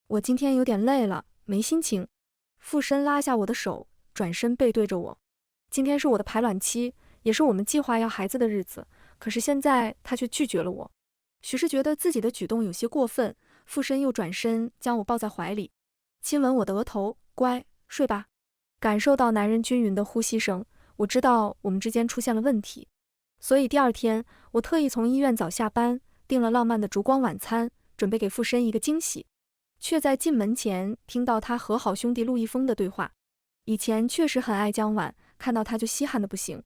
我今天有点累了，没心情。傅申拉下我的手，转身背对着我。今天是我的排卵期，也是我们计划要孩子的日子，可是现在他却拒绝了我。许是觉得自己的举动有些过分，傅申又转身将我抱在怀里，亲吻我的额头，乖，睡吧。感受到男人均匀的呼吸声，我知道我们之间出现了问题。所以第二天，我特意从医院早下班，订了浪漫的烛光晚餐，准备给傅申一个惊喜。却在进门前听到他和好兄弟陆一峰的对话。以前确实很爱江晚，看到他就稀罕的不行。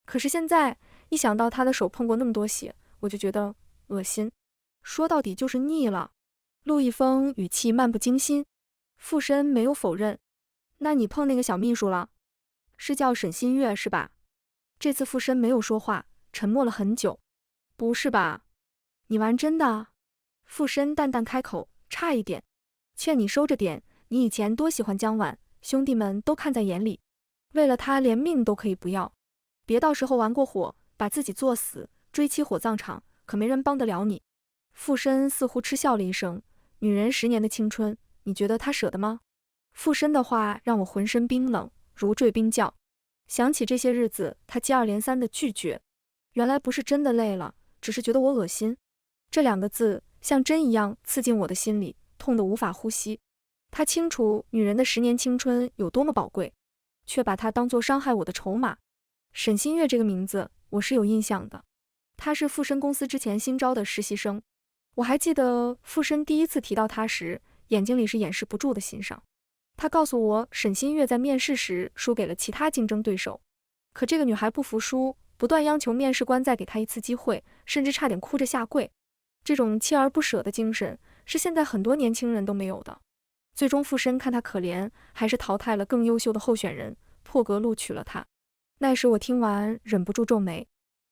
可是现在一想到他的手碰过那么多血，我就觉得恶心。说到底就是腻了。陆一峰语气漫不经心。傅申没有否认。那你碰那个小秘书了？是叫沈新月是吧？这次傅申没有说话，沉默了很久。不是吧？你玩真的？傅申淡淡开口，差一点。劝你收着点，你以前多喜欢江晚，兄弟们都看在眼里，为了他连命都可以不要，别到时候玩过火，把自己作死，追妻火葬场，可没人帮得了你。傅申似乎嗤笑了一声，女人10年的青春，你觉得他舍得吗？傅申的话让我浑身冰冷，如坠冰窖。想起这些日子，他接二连三的拒绝，原来不是真的累了，只是觉得我恶心。这2个字像针一样刺进我的心里，痛得无法呼吸。他清楚女人的10年青春有多么宝贵，却把她当作伤害我的筹码。沈新月这个名字我是有印象的，她是傅申公司之前新招的实习生。我还记得傅申第一次提到她时，眼睛里是掩饰不住的欣赏。他告诉我，沈新月在面试时输给了其他竞争对手，可这个女孩不服输，不断央求面试官再给她一次机会，甚至差点哭着下跪。这种锲而不舍的精神是现在很多年轻人都没有的。最终傅申看他可怜，还是淘汰了更优秀的候选人，破格录取了他。那时我听完忍不住皱眉，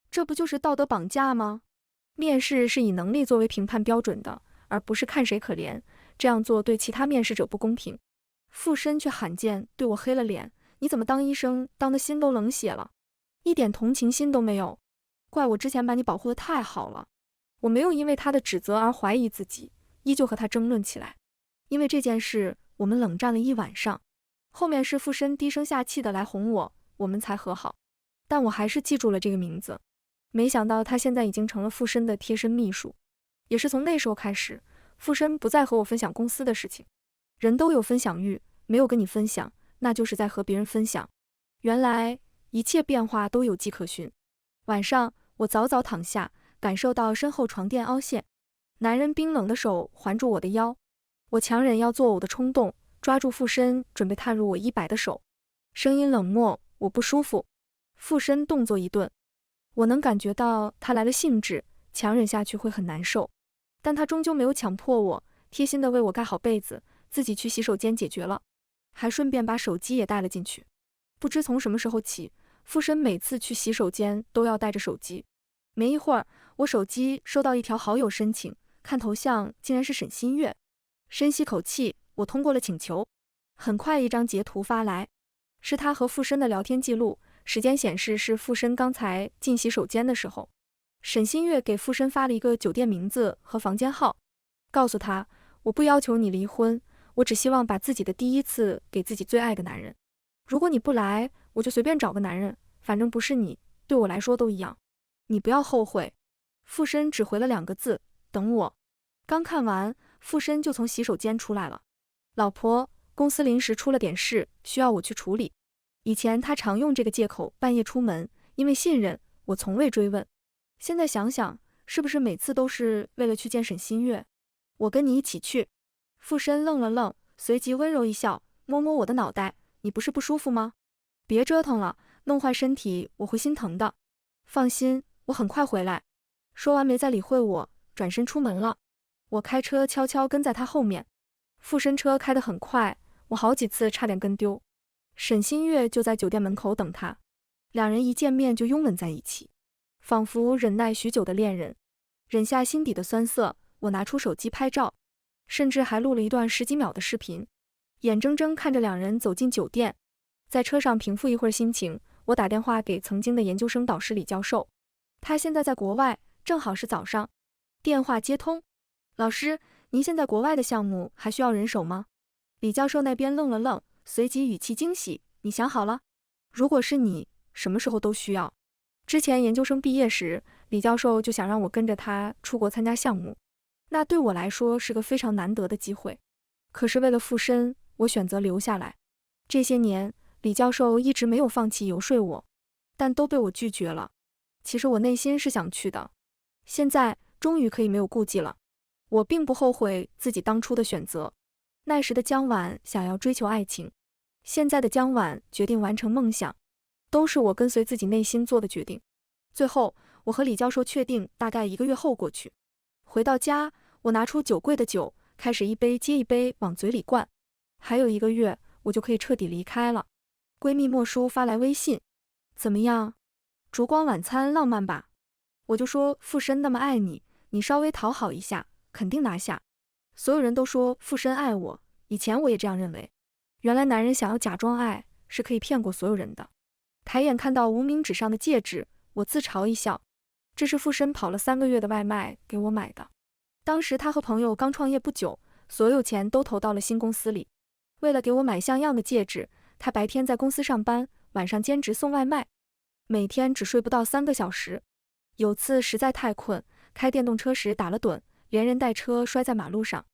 这不就是道德绑架吗？面试是以能力作为评判标准的，而不是看谁可怜，这样做对其他面试者不公平。傅申却罕见对我黑了脸，你怎么当医生当的心都冷血了，一点同情心都没有？怪我之前把你保护得太好了。我没有因为他的指责而怀疑自己，依旧和他争论起来。因为这件事，我们冷战了一晚上。后面是傅申低声下气的来哄我，我们才和好。但我还是记住了这个名字。没想到他现在已经成了傅申的贴身秘书。也是从那时候开始，傅申不再和我分享公司的事情。人都有分享欲，没有跟你分享，那就是在和别人分享。原来一切变化都有迹可循。晚上，我早早躺下，感受到身后床垫凹陷，男人冰冷的手环住我的腰。我强忍要作呕的冲动，抓住傅申准备探入我衣摆的手，声音冷漠，我不舒服。傅申动作一顿，我能感觉到他来了兴致，强忍下去会很难受，但他终究没有强迫我，贴心的为我盖好被子，自己去洗手间解决了，还顺便把手机也带了进去。不知从什么时候起，傅申每次去洗手间都要带着手机。没一会儿，我手机收到一条好友申请，看头像竟然是沈新月。深吸口气，我通过了请求。很快一张截图发来，是他和傅申的聊天记录，时间显示是傅申刚才进洗手间的时候。沈新月给傅申发了一个酒店名字和房间号，告诉他，我不要求你离婚，我只希望把自己的第一次给自己最爱的男人。如果你不来，我就随便找个男人，反正不是你，对我来说都一样。你不要后悔。傅申只回了2个字，等我。刚看完，傅申就从洗手间出来了。老婆，公司临时出了点事，需要我去处理。以前他常用这个借口半夜出门，因为信任，我从未追问。现在想想，是不是每次都是为了去见沈新月？我跟你一起去。傅申愣了愣，随即温柔一笑，摸摸我的脑袋，你不是不舒服吗？别折腾了，弄坏身体我会心疼的。放心，我很快回来。说完没再理会我，转身出门了。我开车悄悄跟在他后面。傅申车开得很快，我好几次差点跟丢。沈新月就在酒店门口等他，两人一见面就拥吻在一起，仿佛忍耐许久的恋人。忍下心底的酸涩，我拿出手机拍照，甚至还录了一段10几秒的视频，眼睁睁看着两人走进酒店。在车上平复一会儿心情，我打电话给曾经的研究生导师李教授，他现在在国外，正好是早上。电话接通，老师，您现在国外的项目还需要人手吗？李教授那边愣了愣，随即语气惊喜，你想好了？如果是你，什么时候都需要。之前研究生毕业时，李教授就想让我跟着他出国参加项目，那对我来说是个非常难得的机会。可是为了附身，我选择留下来。这些年，李教授一直没有放弃游说我，但都被我拒绝了。其实我内心是想去的，现在终于可以没有顾忌了。我并不后悔自己当初的选择。那时的江晚想要追求爱情，现在的江晚决定完成梦想，都是我跟随自己内心做的决定。最后，我和李教授确定大概1个月后过去。回到家，我拿出酒柜的酒，开始一杯接一杯往嘴里灌。还有1个月，我就可以彻底离开了。闺蜜莫叔发来微信，怎么样？烛光晚餐浪漫吧？我就说附身那么爱你，你稍微讨好一下，肯定拿下。所有人都说附身爱我，以前我也这样认为。原来男人想要假装爱，是可以骗过所有人的。抬眼看到无名指上的戒指，我自嘲一笑，这是附身跑了3个月的外卖给我买的。当时他和朋友刚创业不久，所有钱都投到了新公司里。为了给我买像样的戒指，他白天在公司上班，晚上兼职送外卖，每天只睡不到3个小时。有次实在太困，开电动车时打了盹，连人带车摔在马路上，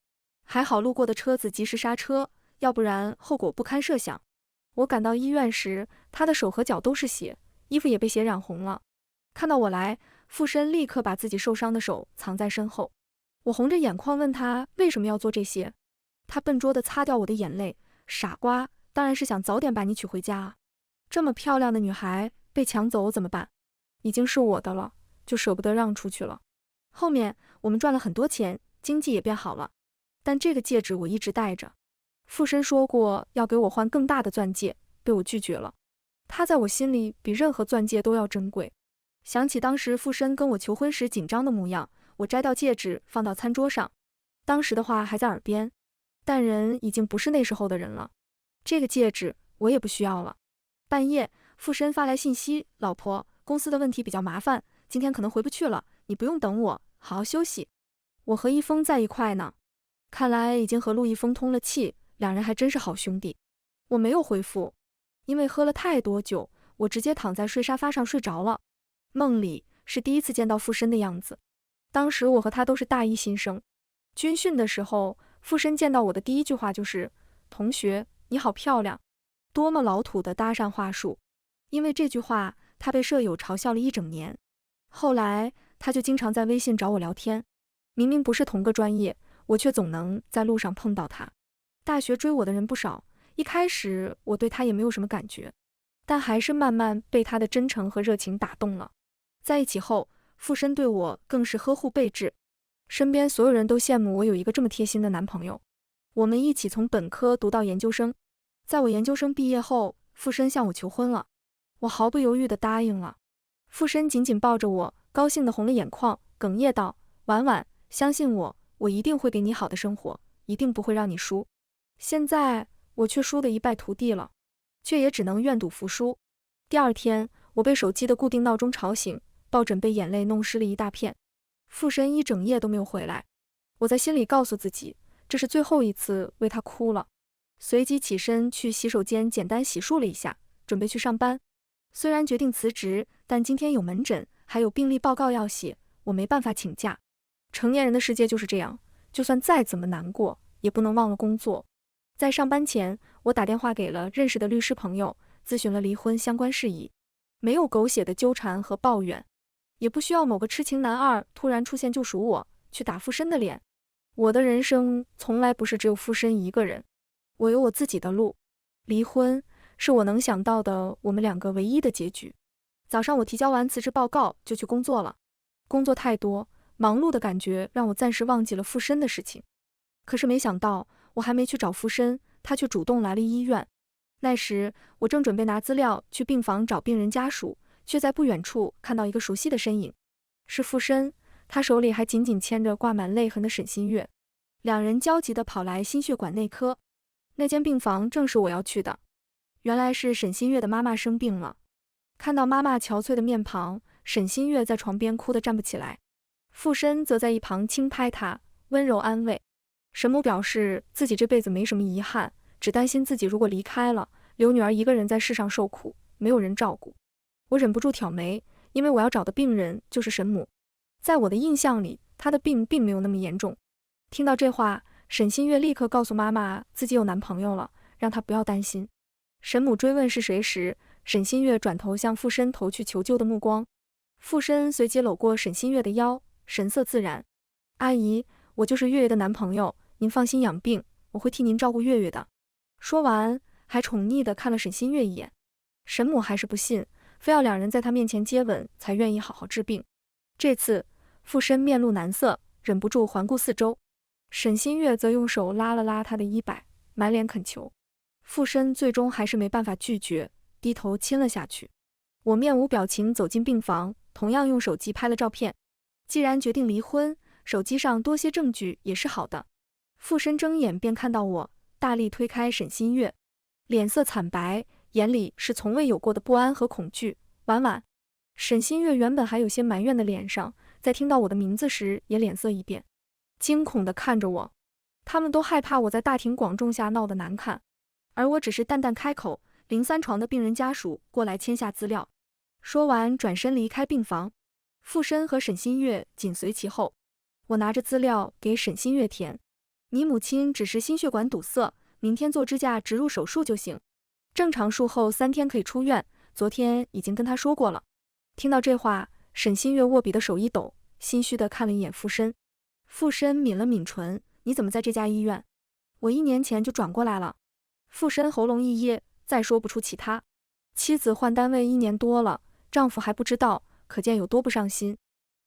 还好路过的车子及时刹车，要不然后果不堪设想。我赶到医院时，他的手和脚都是血，衣服也被血染红了。看到我来，附身立刻把自己受伤的手藏在身后。我红着眼眶问他为什么要做这些，他笨拙地擦掉我的眼泪，傻瓜，当然是想早点把你娶回家啊。这么漂亮的女孩被抢走怎么办？已经是我的了，就舍不得让出去了。后面我们赚了很多钱，经济也变好了，但这个戒指我一直戴着。附身说过要给我换更大的钻戒，被我拒绝了。它在我心里比任何钻戒都要珍贵。想起当时附身跟我求婚时紧张的模样，我摘掉戒指放到餐桌上，当时的话还在耳边，但人已经不是那时候的人了。这个戒指我也不需要了。半夜，附身发来信息，老婆，公司的问题比较麻烦，今天可能回不去了，你不用等我，好好休息。我和一峰在一块呢，看来已经和陆一峰通了气，两人还真是好兄弟。我没有回复，因为喝了太多酒，我直接躺在睡沙发上睡着了。梦里是第一次见到附身的样子，当时我和他都是大一新生。军训的时候，附身见到我的第一句话就是同学你好漂亮，多么老土的搭讪话术。因为这句话他被舍友嘲笑了1整年，后来他就经常在微信找我聊天，明明不是同个专业，我却总能在路上碰到他。大学追我的人不少，一开始我对他也没有什么感觉，但还是慢慢被他的真诚和热情打动了。在一起后，附身对我更是呵护备至，身边所有人都羡慕我有一个这么贴心的男朋友。我们一起从本科读到研究生，在我研究生毕业后，附身向我求婚了，我毫不犹豫地答应了。附身紧紧抱着我，高兴地红了眼眶，哽咽道：婉婉，相信我，我一定会给你好的生活，一定不会让你输。现在我却输得一败涂地了，却也只能愿赌服输。第二天，我被手机的固定闹钟吵醒，抱枕被眼泪弄湿了一大片。附身一整夜都没有回来，我在心里告诉自己，这是最后一次为他哭了。随即起身去洗手间简单洗漱了一下，准备去上班。虽然决定辞职，但今天有门诊，还有病历报告要写，我没办法请假。成年人的世界就是这样，就算再怎么难过，也不能忘了工作。在上班前，我打电话给了认识的律师朋友，咨询了离婚相关事宜，没有狗血的纠缠和抱怨，也不需要某个痴情男二突然出现救赎我，去打附身的脸。我的人生从来不是只有附身一个人，我有我自己的路。离婚是我能想到的我们2个唯一的结局。早上我提交完辞职报告就去工作了，工作太多，忙碌的感觉让我暂时忘记了附身的事情。可是没想到，我还没去找附身，他却主动来了医院。那时我正准备拿资料去病房找病人家属，却在不远处看到一个熟悉的身影，是附身，他手里还紧紧牵着挂满泪痕的沈新月。两人焦急地跑来心血管内科，那间病房正是我要去的。原来是沈新月的妈妈生病了，看到妈妈憔悴的面庞，沈新月在床边哭得站不起来，附身则在一旁轻拍她，温柔安慰。沈母表示自己这辈子没什么遗憾，只担心自己如果离开了，留女儿一个人在世上受苦，没有人照顾。我忍不住挑眉，因为我要找的病人就是沈母。在我的印象里，她的病并没有那么严重。听到这话，沈新月立刻告诉妈妈自己有男朋友了，让她不要担心。沈母追问是谁时，沈新月转头向附身投去求救的目光。附身随即搂过沈新月的腰，神色自然。阿姨，我就是月月的男朋友，您放心养病，我会替您照顾月月的。说完，还宠溺地看了沈新月一眼。沈母还是不信，非要两人在她面前接吻才愿意好好治病。这次，附身面露难色，忍不住环顾四周。沈新月则用手拉了拉他的衣摆，满脸恳求。附身最终还是没办法拒绝，低头亲了下去。我面无表情走进病房，同样用手机拍了照片。既然决定离婚，手机上多些证据也是好的。附身睁眼便看到我，大力推开沈新月，脸色惨白，眼里是从未有过的不安和恐惧。婉婉。沈新月原本还有些埋怨的脸上，在听到我的名字时也脸色一变，惊恐地看着我。他们都害怕我在大庭广众下闹得难看，而我只是淡淡开口，03床的病人家属过来签下资料。说完转身离开病房，附身和沈新月紧随其后。我拿着资料给沈新月填，你母亲只是心血管堵塞，明天做支架植入手术就行，正常术后3天可以出院，昨天已经跟她说过了。听到这话，沈新月握笔的手一抖，心虚地看了一眼附身。附身抿了抿唇，你怎么在这家医院？我1年前就转过来了。附身喉咙一噎，再说不出其他。妻子换单位1年多了，丈夫还不知道，可见有多不上心。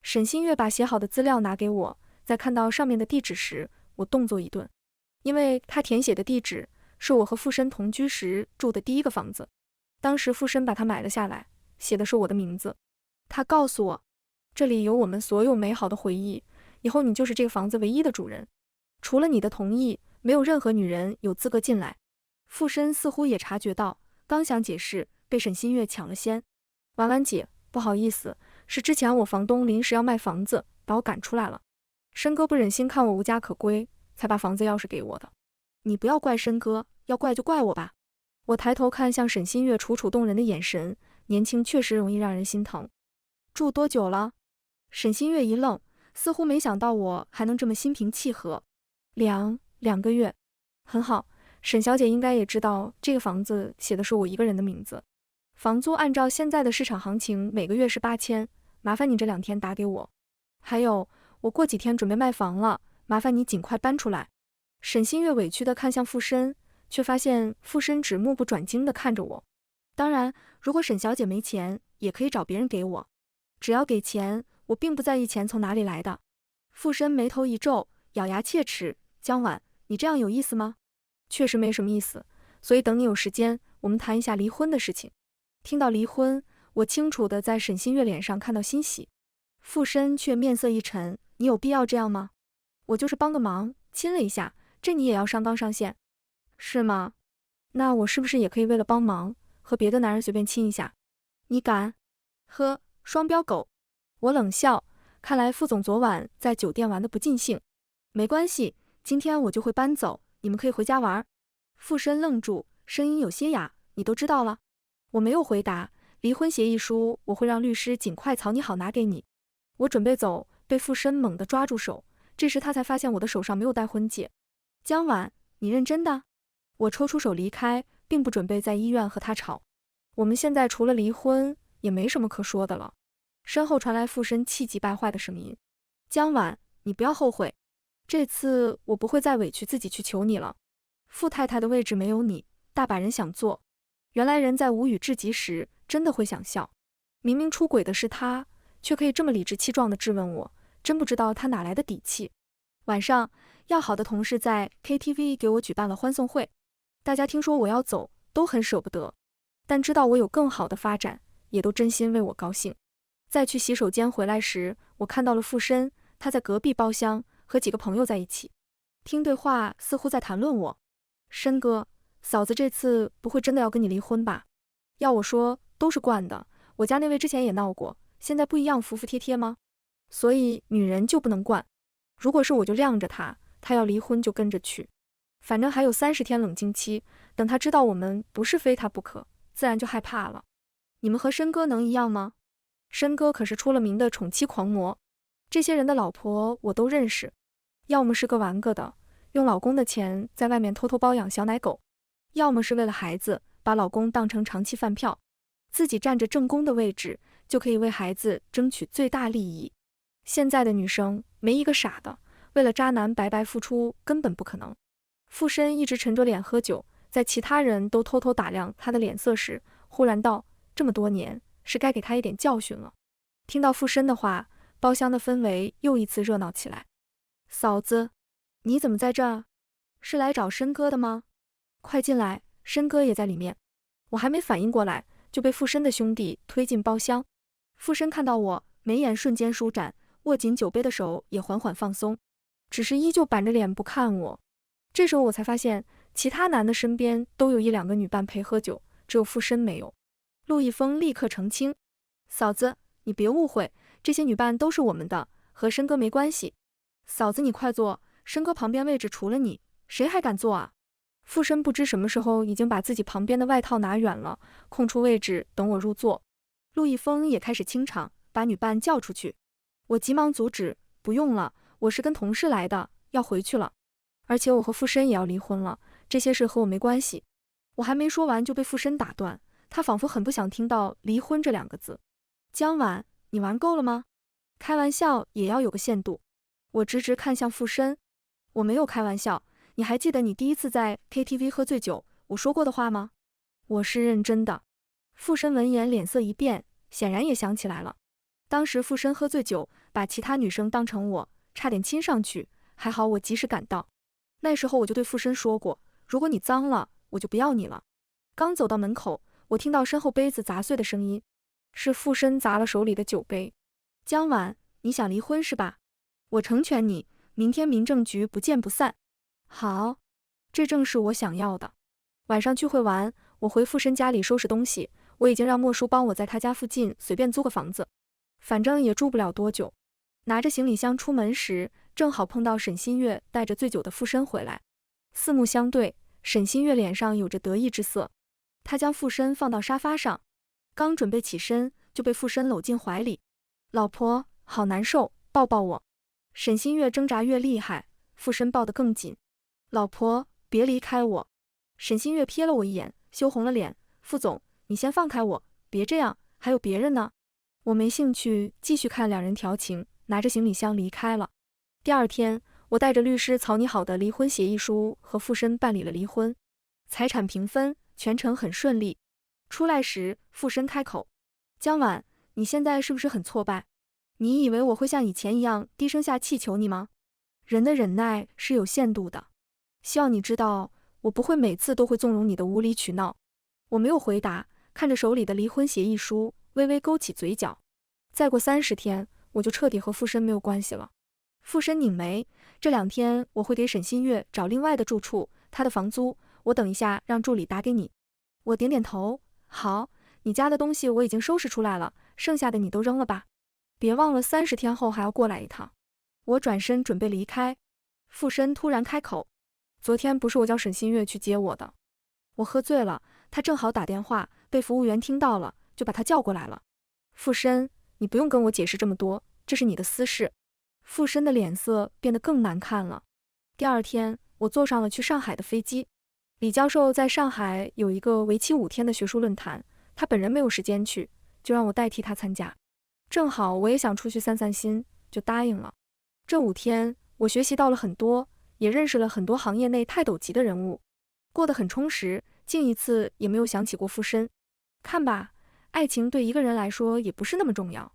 沈新月把写好的资料拿给我，在看到上面的地址时，我动作一顿，因为他填写的地址是我和附身同居时住的第1个房子，当时附身把它买了下来，写的是我的名字。他告诉我，这里有我们所有美好的回忆，以后你就是这个房子唯一的主人，除了你的同意，没有任何女人有资格进来。附身似乎也察觉到，刚想解释，被沈新月抢了先。婉婉姐，不好意思，是之前我房东临时要卖房子，把我赶出来了。申哥不忍心看我无家可归，才把房子钥匙给我的。你不要怪申哥，要怪就怪我吧。我抬头看向沈新月楚楚动人的眼神，年轻确实容易让人心疼。住多久了？沈新月一愣，似乎没想到我还能这么心平气和。2个月。很好，沈小姐应该也知道这个房子写的是我一个人的名字。房租按照现在的市场行情每个月是8000，麻烦你这2天打给我。还有，我过几天准备卖房了，麻烦你尽快搬出来。沈新月委屈地看向附身，却发现附身只目不转睛地看着我。当然，如果沈小姐没钱，也可以找别人给我，只要给钱，我并不在意钱从哪里来的。附身眉头一皱，咬牙切齿，江婉，你这样有意思吗？确实没什么意思，所以等你有时间，我们谈一下离婚的事情。听到离婚，我清楚地在沈新月脸上看到欣喜，附身却面色一沉，你有必要这样吗？我就是帮个忙，亲了一下，这你也要上纲上线？是吗？那我是不是也可以为了帮忙，和别的男人随便亲一下？你敢？呵，双标狗。我冷笑，看来副总昨晚在酒店玩得不尽兴。没关系，今天我就会搬走，你们可以回家玩。附身愣住，声音有些哑，你都知道了？我没有回答，离婚协议书我会让律师尽快草拟好拿给你。我准备走，被附身猛地抓住手，这时他才发现我的手上没有戴婚戒。江婉，你认真的？我抽出手离开，并不准备在医院和他吵。我们现在除了离婚，也没什么可说的了。身后传来附身气急败坏的声音。江婉，你不要后悔，这次我不会再委屈自己去求你了。傅太太的位置没有你，大把人想做。原来人在无语至极时，真的会想笑。明明出轨的是他，却可以这么理直气壮地质问我，真不知道他哪来的底气。晚上，要好的同事在 KTV 给我举办了欢送会，大家听说我要走，都很舍不得，但知道我有更好的发展，也都真心为我高兴。在去洗手间回来时，我看到了附身，他在隔壁包厢和几个朋友在一起，听对话似乎在谈论我。申哥，嫂子这次不会真的要跟你离婚吧？要我说，都是惯的，我家那位之前也闹过，现在不一样服服帖帖吗？所以女人就不能惯？如果是我就晾着他，他要离婚就跟着去，反正还有30天冷静期，等他知道我们不是非他不可，自然就害怕了。你们和申哥能一样吗？申哥可是出了名的宠妻狂魔，这些人的老婆我都认识，要么是个玩个的，用老公的钱在外面偷偷包养小奶狗，要么是为了孩子，把老公当成长期饭票，自己占着正宫的位置，就可以为孩子争取最大利益。现在的女生没一个傻的，为了渣男白白付出根本不可能。傅申一直沉着脸喝酒，在其他人都偷偷打量他的脸色时，忽然道：这么多年，是该给他一点教训了。听到傅申的话，包厢的氛围又一次热闹起来。嫂子，你怎么在这儿？是来找申哥的吗？快进来，申哥也在里面。我还没反应过来，就被傅申的兄弟推进包厢。傅申看到我，眉眼瞬间舒展，握紧酒杯的手也缓缓放松，只是依旧板着脸不看我。这时候我才发现，其他男的身边都有1-2个女伴陪喝酒，只有傅申没有。陆一峰立刻澄清：嫂子，你别误会，这些女伴都是我们的，和申哥没关系。嫂子你快坐，申哥旁边位置除了你，谁还敢坐啊？傅申不知什么时候已经把自己旁边的外套拿远了，空出位置等我入座。陆一峰也开始清场，把女伴叫出去。我急忙阻止：不用了，我是跟同事来的，要回去了。而且我和傅申也要离婚了，这些事和我没关系。我还没说完就被傅申打断，他仿佛很不想听到离婚这2个字。江晚，你玩够了吗？开玩笑也要有个限度。我直直看向傅申，我没有开玩笑，你还记得你第一次在 KTV 喝醉酒我说过的话吗？我是认真的。傅申闻言脸色一变，显然也想起来了。当时傅申喝醉酒，把其他女生当成我，差点亲上去，还好我及时赶到。那时候我就对傅申说过，如果你脏了，我就不要你了。刚走到门口，我听到身后杯子砸碎的声音，是傅申砸了手里的酒杯。江晚，你想离婚是吧？我成全你，明天民政局不见不散。好，这正是我想要的。晚上聚会完，我回傅申家里收拾东西，我已经让莫叔帮我在他家附近随便租个房子，反正也住不了多久。拿着行李箱出门时，正好碰到沈新月带着醉酒的傅申回来。四目相对，沈新月脸上有着得意之色。她将傅申放到沙发上，刚准备起身，就被傅申搂进怀里。老婆，好难受，抱抱我。沈新月挣扎越厉害，傅申抱得更紧。老婆，别离开我。沈新月瞥了我一眼，羞红了脸。傅总，你先放开我，别这样，还有别人呢。我没兴趣继续看2人调情，拿着行李箱离开了。第2天，我带着律师草拟好的离婚协议书和傅申办理了离婚，财产平分，全程很顺利。出来时，傅申开口：江晚，你现在是不是很挫败？你以为我会像以前一样低声下气求你吗？人的忍耐是有限度的，希望你知道，我不会每次都会纵容你的无理取闹。我没有回答，看着手里的离婚协议书，微微勾起嘴角。再过30天，我就彻底和傅申没有关系了。傅申拧眉，这2天我会给沈新月找另外的住处，她的房租我等一下让助理打给你。我点点头，好，你家的东西我已经收拾出来了，剩下的你都扔了吧。别忘了30天后还要过来一趟。我转身准备离开，傅申突然开口：昨天不是我叫沈新月去接我的，我喝醉了，他正好打电话，被服务员听到了，就把他叫过来了。傅申，你不用跟我解释这么多，这是你的私事。傅申的脸色变得更难看了。第2天，我坐上了去上海的飞机。李教授在上海有一个为期5天的学术论坛，他本人没有时间去，就让我代替他参加。正好我也想出去散散心，就答应了。这5天，我学习到了很多，也认识了很多行业内泰斗级的人物，过得很充实，近一次也没有想起过傅申。看吧，爱情对一个人来说也不是那么重要，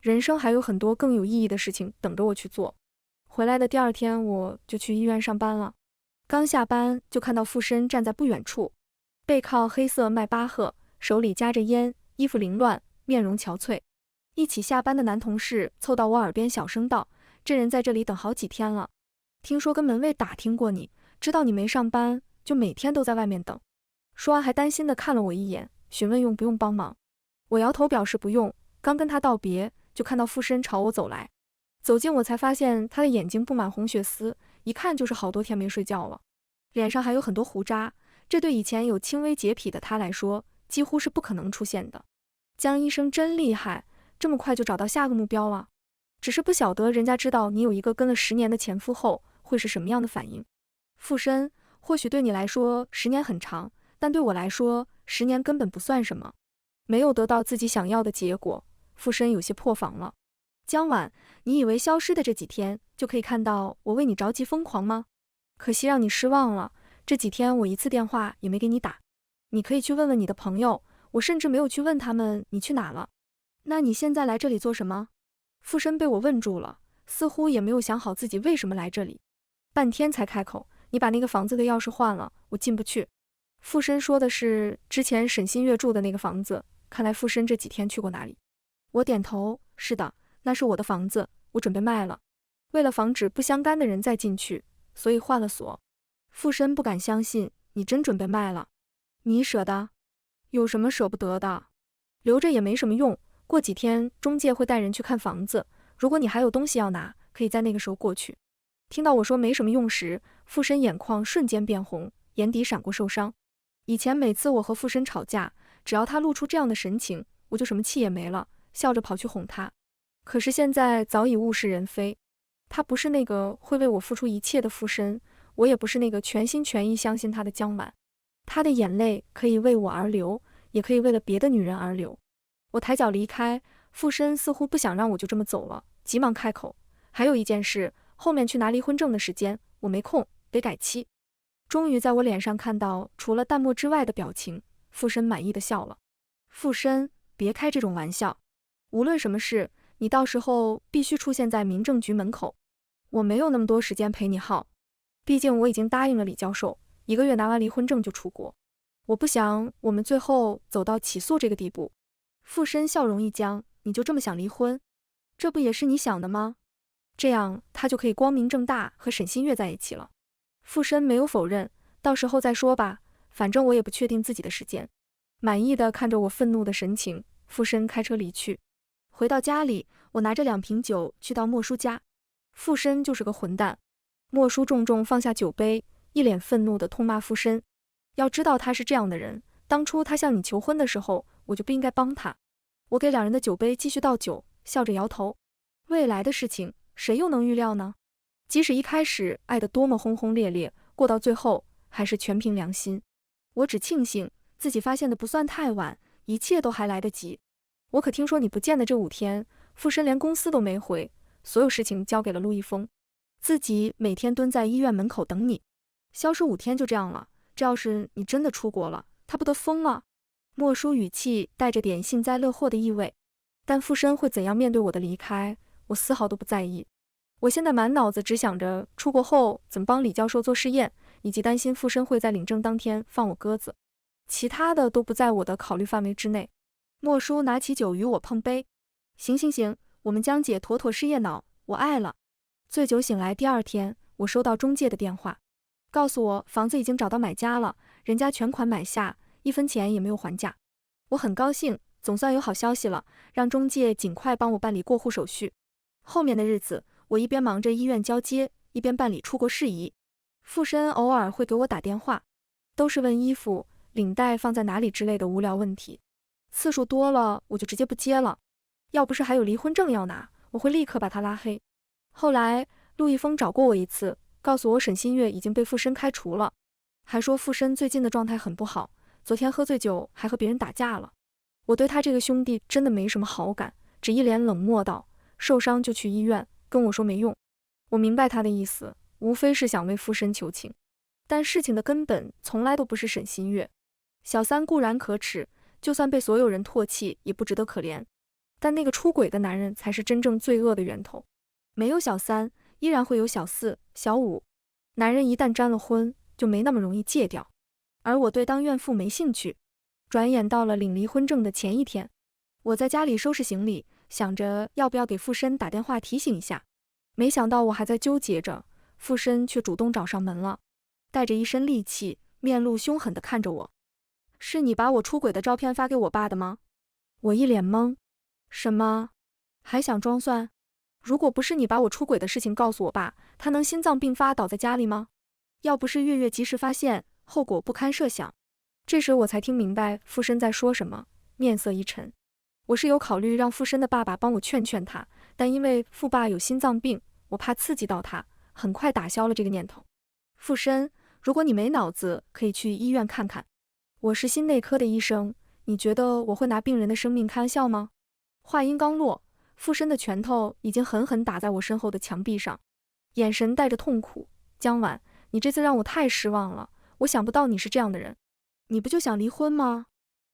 人生还有很多更有意义的事情等着我去做。回来的第2天，我就去医院上班了。刚下班就看到傅申站在不远处，背靠黑色迈巴赫，手里夹着烟，衣服凌乱，面容憔悴。一起下班的男同事凑到我耳边小声道：这人在这里等好几天了，听说跟门卫打听过你，知道你没上班，就每天都在外面等。说完还担心地看了我一眼，询问用不用帮忙。我摇头表示不用，刚跟他道别，就看到傅申朝我走来。走近我才发现他的眼睛布满红血丝，一看就是好多天没睡觉了，脸上还有很多胡渣，这对以前有轻微洁癖的他来说，几乎是不可能出现的。江医生真厉害，这么快就找到下个目标了。只是不晓得人家知道你有一个跟了10年的前夫后，会是什么样的反应。附身，或许对你来说10年很长，但对我来说10年根本不算什么。没有得到自己想要的结果，附身有些破防了。江晚，你以为消失的这几天就可以看到我为你着急疯狂吗？可惜让你失望了，这几天我一次电话也没给你打。你可以去问问你的朋友，我甚至没有去问他们你去哪了。那你现在来这里做什么？附身被我问住了，似乎也没有想好自己为什么来这里，半天才开口，你把那个房子的钥匙换了，我进不去。附身说的是之前沈新月住的那个房子，看来附身这几天去过哪里。我点头，是的，那是我的房子，我准备卖了。为了防止不相干的人再进去，所以换了锁。附身不敢相信，你真准备卖了？你舍得？有什么舍不得的？留着也没什么用，过几天中介会带人去看房子，如果你还有东西要拿，可以在那个时候过去。听到我说没什么用时，附身眼眶瞬间变红，眼底闪过受伤。以前每次我和附身吵架，只要他露出这样的神情，我就什么气也没了，笑着跑去哄他。可是现在早已物是人非，他不是那个会为我付出一切的附身，我也不是那个全心全意相信他的江晚。他的眼泪可以为我而流，也可以为了别的女人而流。我抬脚离开，附身似乎不想让我就这么走了，急忙开口，还有一件事，后面去拿离婚证的时间我没空，得改期。终于在我脸上看到除了淡漠之外的表情，附身满意的笑了。附身，别开这种玩笑，无论什么事，你到时候必须出现在民政局门口。我没有那么多时间陪你耗，毕竟我已经答应了李教授，1个月拿完离婚证就出国。我不想我们最后走到起诉这个地步。附身笑容一僵，你就这么想离婚？这不也是你想的吗？这样他就可以光明正大和沈新月在一起了。附身没有否认，到时候再说吧，反正我也不确定自己的时间。满意的看着我愤怒的神情，附身开车离去。回到家里，我拿着2瓶酒去到莫叔家。附身就是个混蛋。莫叔重重放下酒杯，一脸愤怒的痛骂附身。要知道他是这样的人，当初他向你求婚的时候，我就不应该帮他。我给2人的酒杯继续倒酒，笑着摇头。未来的事情，谁又能预料呢？即使一开始爱得多么轰轰烈烈，过到最后还是全凭良心。我只庆幸自己发现的不算太晚，一切都还来得及。我可听说你不见的这5天，附身连公司都没回，所有事情交给了陆一峰，自己每天蹲在医院门口等你。消失5天就这样了，这要是你真的出国了，他不得疯了？莫叔语气带着点幸灾乐祸的意味。但附身会怎样面对我的离开，我丝毫都不在意。我现在满脑子只想着出国后怎么帮李教授做试验，以及担心附身会在领证当天放我鸽子，其他的都不在我的考虑范围之内。莫叔拿起酒与我碰杯，行行行，我们江姐妥妥事业脑，我爱了。醉酒醒来第2天，我收到中介的电话，告诉我房子已经找到买家了，人家全款买下，1分钱也没有还价。我很高兴，总算有好消息了，让中介尽快帮我办理过户手续。后面的日子，我一边忙着医院交接，一边办理出国事宜。附身偶尔会给我打电话，都是问衣服、领带放在哪里之类的无聊问题，次数多了我就直接不接了。要不是还有离婚证要拿，我会立刻把他拉黑。后来陆一峰找过我一次，告诉我沈新月已经被附身开除了，还说附身最近的状态很不好，昨天喝醉酒还和别人打架了。我对他这个兄弟真的没什么好感，只一脸冷漠道，受伤就去医院，跟我说没用。我明白他的意思，无非是想为附身求情，但事情的根本从来都不是沈新月。小三固然可耻，就算被所有人唾弃也不值得可怜，但那个出轨的男人才是真正罪恶的源头。没有小三，依然会有小4、小5。男人一旦沾了婚，就没那么容易戒掉。而我对当怨妇没兴趣。转眼到了领离婚证的前1天，我在家里收拾行李，想着要不要给附身打电话提醒一下。没想到我还在纠结着，附身却主动找上门了，带着一身戾气，面露凶狠地看着我。是你把我出轨的照片发给我爸的吗？我一脸懵。什么？还想装蒜？如果不是你把我出轨的事情告诉我爸，他能心脏病发倒在家里吗？要不是月月及时发现，后果不堪设想。这时我才听明白富申在说什么，面色一沉。我是有考虑让富申的爸爸帮我劝劝他，但因为富爸有心脏病，我怕刺激到他，很快打消了这个念头。富申，如果你没脑子，可以去医院看看。我是心内科的医生，你觉得我会拿病人的生命开玩笑吗？话音刚落，富申的拳头已经狠狠打在我身后的墙壁上，眼神带着痛苦。江晚，你这次让我太失望了，我想不到你是这样的人。你不就想离婚吗？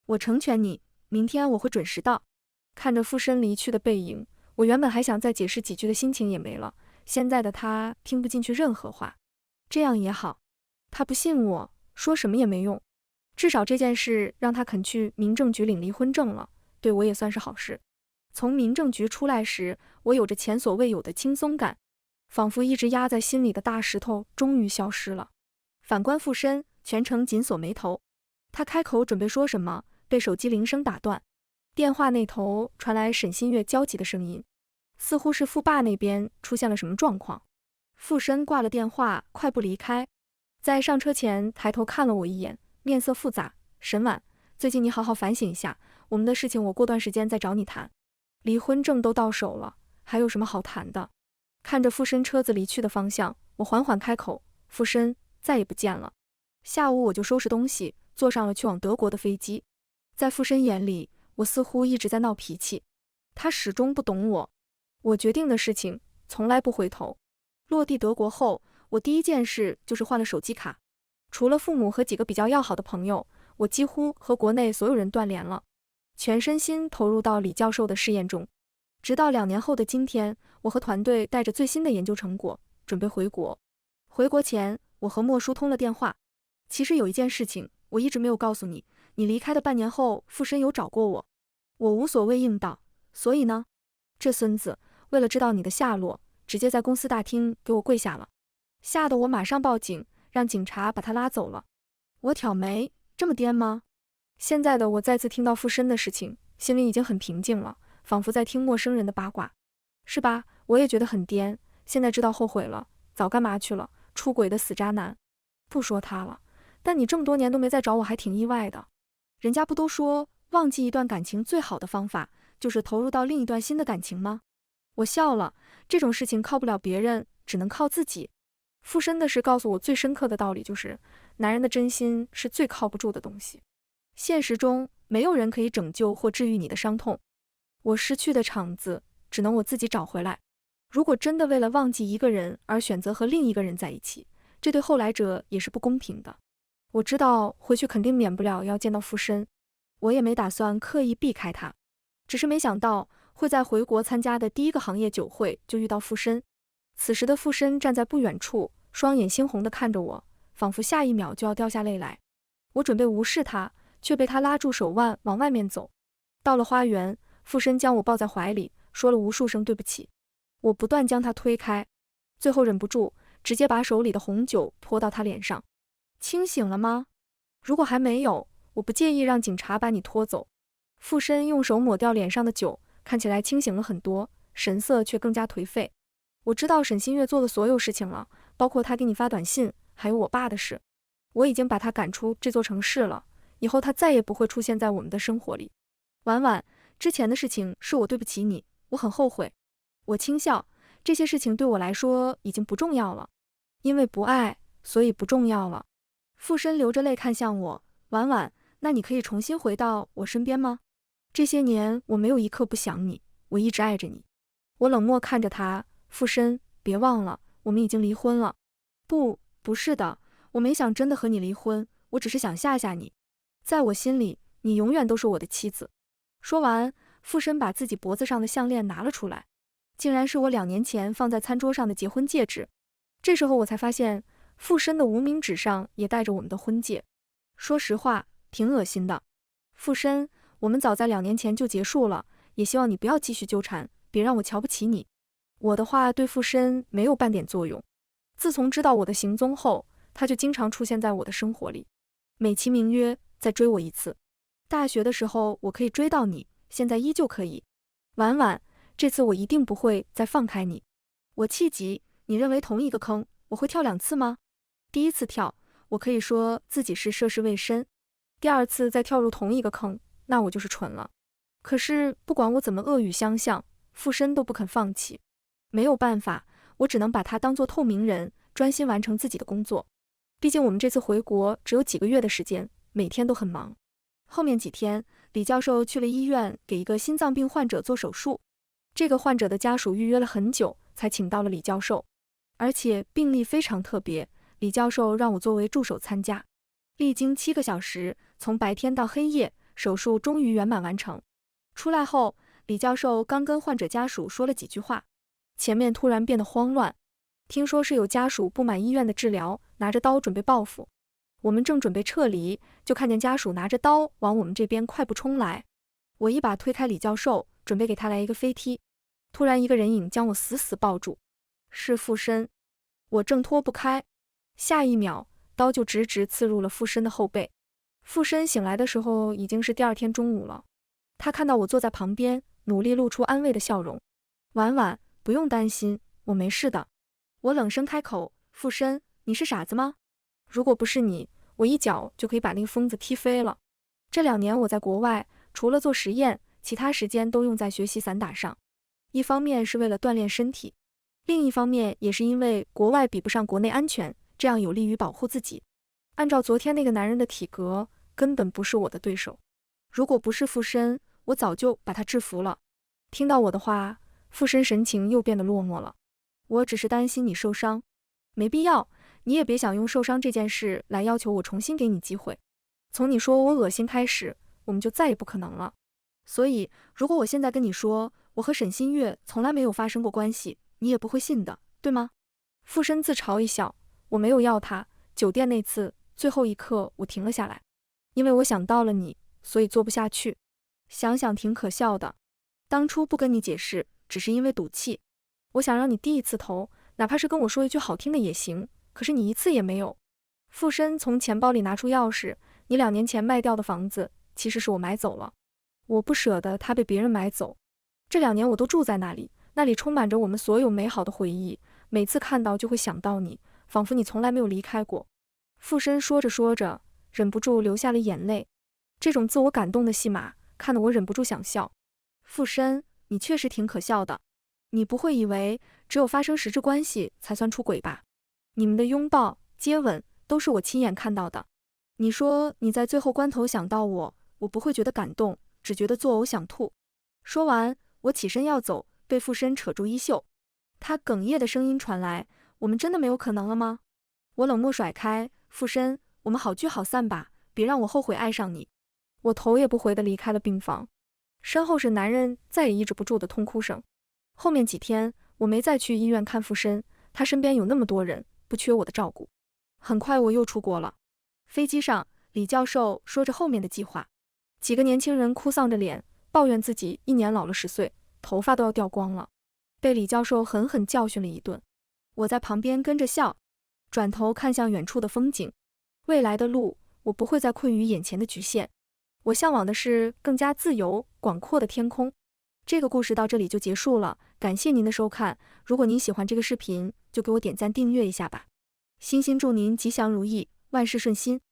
我成全你，明天我会准时到。看着富申离去的背影，我原本还想再解释几句的心情也没了。现在的他听不进去任何话，这样也好。他不信我，说什么也没用。至少这件事让他肯去民政局领离婚证了，对我也算是好事。从民政局出来时，我有着前所未有的轻松感，仿佛一直压在心里的大石头终于消失了。反观富申，全程紧锁眉头。他开口准备说什么，被手机铃声打断。电话那头传来沈新月焦急的声音，似乎是富爸那边出现了什么状况。富申挂了电话，快步离开。在上车前抬头看了我一眼，面色复杂。沈晚，最近你好好反省一下，我们的事情我过段时间再找你谈。离婚证都到手了，还有什么好谈的？看着富申车子离去的方向，我缓缓开口，富申，再也不见了。下午我就收拾东西，坐上了去往德国的飞机。在富申眼里，我似乎一直在闹脾气，他始终不懂我。我决定的事情，从来不回头。落地德国后，我第一件事就是换了手机卡。除了父母和几个比较要好的朋友，我几乎和国内所有人断联了，全身心投入到李教授的试验中。直到2年后的今天，我和团队带着最新的研究成果，准备回国。回国前，我和莫叔通了电话。其实有一件事情，我一直没有告诉你，你离开的半年后，富申有找过我。我无所谓应道，所以呢，这孙子为了知道你的下落，直接在公司大厅给我跪下了，吓得我马上报警，让警察把他拉走了。我挑眉，这么颠吗？现在的我再次听到富申的事情，心里已经很平静了，仿佛在听陌生人的八卦。是吧？我也觉得很颠，现在知道后悔了，早干嘛去了，出轨的死渣男。不说他了，但你这么多年都没再找我，还挺意外的。人家不都说忘记一段感情最好的方法就是投入到另一段新的感情吗？我笑了，这种事情靠不了别人，只能靠自己。富申的事告诉我最深刻的道理就是，男人的真心是最靠不住的东西。现实中没有人可以拯救或治愈你的伤痛，我失去的场子只能我自己找回来。如果真的为了忘记一个人而选择和另一个人在一起，这对后来者也是不公平的。我知道回去肯定免不了要见到富申，我也没打算刻意避开他，只是没想到会在回国参加的第一个行业酒会就遇到富申。此时的富申站在不远处，双眼猩红地看着我，仿佛下一秒就要掉下泪来。我准备无视他，却被他拉住手腕往外面走。到了花园，富申将我抱在怀里，说了无数声对不起。我不断将他推开，最后忍不住直接把手里的红酒泼到他脸上。清醒了吗？如果还没有，我不介意让警察把你拖走。富申用手抹掉脸上的酒，看起来清醒了很多，神色却更加颓废。我知道沈新月做的所有事情了，包括他给你发短信，还有我爸的事。我已经把他赶出这座城市了，以后他再也不会出现在我们的生活里。婉婉，之前的事情是我对不起你，我很后悔。我轻笑，这些事情对我来说已经不重要了，因为不爱，所以不重要了。富申流着泪看向我，婉婉，那你可以重新回到我身边吗？这些年我没有一刻不想你，我一直爱着你。我冷漠看着他，富申，别忘了，我们已经离婚了。不是的，我没想真的和你离婚，我只是想吓吓你。在我心里，你永远都是我的妻子。说完，富申把自己脖子上的项链拿了出来，竟然是我2年前放在餐桌上的结婚戒指。这时候我才发现，富申的无名指上也戴着我们的婚戒。说实话，挺恶心的。富申，我们早在2年前就结束了，也希望你不要继续纠缠，别让我瞧不起你。我的话对富申没有半点作用。自从知道我的行踪后，他就经常出现在我的生活里，美其名曰再追我一次。大学的时候我可以追到你，现在依旧可以。婉婉，这次我一定不会再放开你。我气急，你认为同一个坑我会跳2次吗？第一次跳，我可以说自己是涉世未深；第二次再跳入同一个坑，那我就是蠢了。可是不管我怎么恶语相向，傅申都不肯放弃。没有办法，我只能把他当作透明人，专心完成自己的工作。毕竟我们这次回国只有几个月的时间，每天都很忙。后面几天，李教授去了医院给一个心脏病患者做手术。这个患者的家属预约了很久，才请到了李教授，而且病例非常特别，李教授让我作为助手参加。历经7个小时，从白天到黑夜，手术终于圆满完成。出来后，李教授刚跟患者家属说了几句话，前面突然变得慌乱。听说是有家属不满医院的治疗，拿着刀准备报复。我们正准备撤离，就看见家属拿着刀往我们这边快步冲来。我一把推开李教授，准备给他来一个飞踢。突然一个人影将我死死抱住，是傅申。我挣脱不开，下一秒刀就直直刺入了傅申的后背。傅申醒来的时候已经是第2天中午了，他看到我坐在旁边，努力露出安慰的笑容。婉婉，不用担心，我没事的。我冷声开口，傅申，你是傻子吗？如果不是你，我一脚就可以把那个疯子踢飞了。这2年我在国外，除了做实验，其他时间都用在学习散打上。一方面是为了锻炼身体，另一方面也是因为国外比不上国内安全，这样有利于保护自己。按照昨天那个男人的体格，根本不是我的对手。如果不是傅申，我早就把他制服了。听到我的话，傅申神情又变得落寞了。我只是担心你受伤，没必要，你也别想用受伤这件事来要求我重新给你机会。从你说我恶心开始，我们就再也不可能了。所以，如果我现在跟你说，我和沈新月从来没有发生过关系，你也不会信的，对吗？傅申自嘲一笑，我没有要他。酒店那次，最后一刻我停了下来，因为我想到了你，所以做不下去。想想挺可笑的，当初不跟你解释，只是因为赌气。我想让你低一次头，哪怕是跟我说一句好听的也行，可是你一次也没有。傅申从钱包里拿出钥匙，你2年前卖掉的房子，其实是我买走了。我不舍得它被别人买走。这2年我都住在那里，那里充满着我们所有美好的回忆，每次看到就会想到你，仿佛你从来没有离开过。傅申说着说着，忍不住流下了眼泪。这种自我感动的戏码，看得我忍不住想笑。傅申，你确实挺可笑的。你不会以为只有发生实质关系才算出轨吧？你们的拥抱、接吻都是我亲眼看到的。你说你在最后关头想到我，我不会觉得感动，只觉得作呕想吐。说完，我起身要走，被傅申扯住衣袖。他哽咽的声音传来，我们真的没有可能了吗？我冷漠甩开，傅申，我们好聚好散吧，别让我后悔爱上你。我头也不回地离开了病房，身后是男人再也抑制不住的痛哭声。后面几天，我没再去医院看傅申，他身边有那么多人，不缺我的照顾。很快我又出国了。飞机上，李教授说着后面的计划。几个年轻人哭丧着脸，抱怨自己1年老了10岁，头发都要掉光了，被李教授狠狠教训了一顿。我在旁边跟着笑，转头看向远处的风景。未来的路，我不会再困于眼前的局限，我向往的是更加自由、广阔的天空。这个故事到这里就结束了，感谢您的收看。如果您喜欢这个视频，就给我点赞订阅一下吧。星星祝您吉祥如意，万事顺心。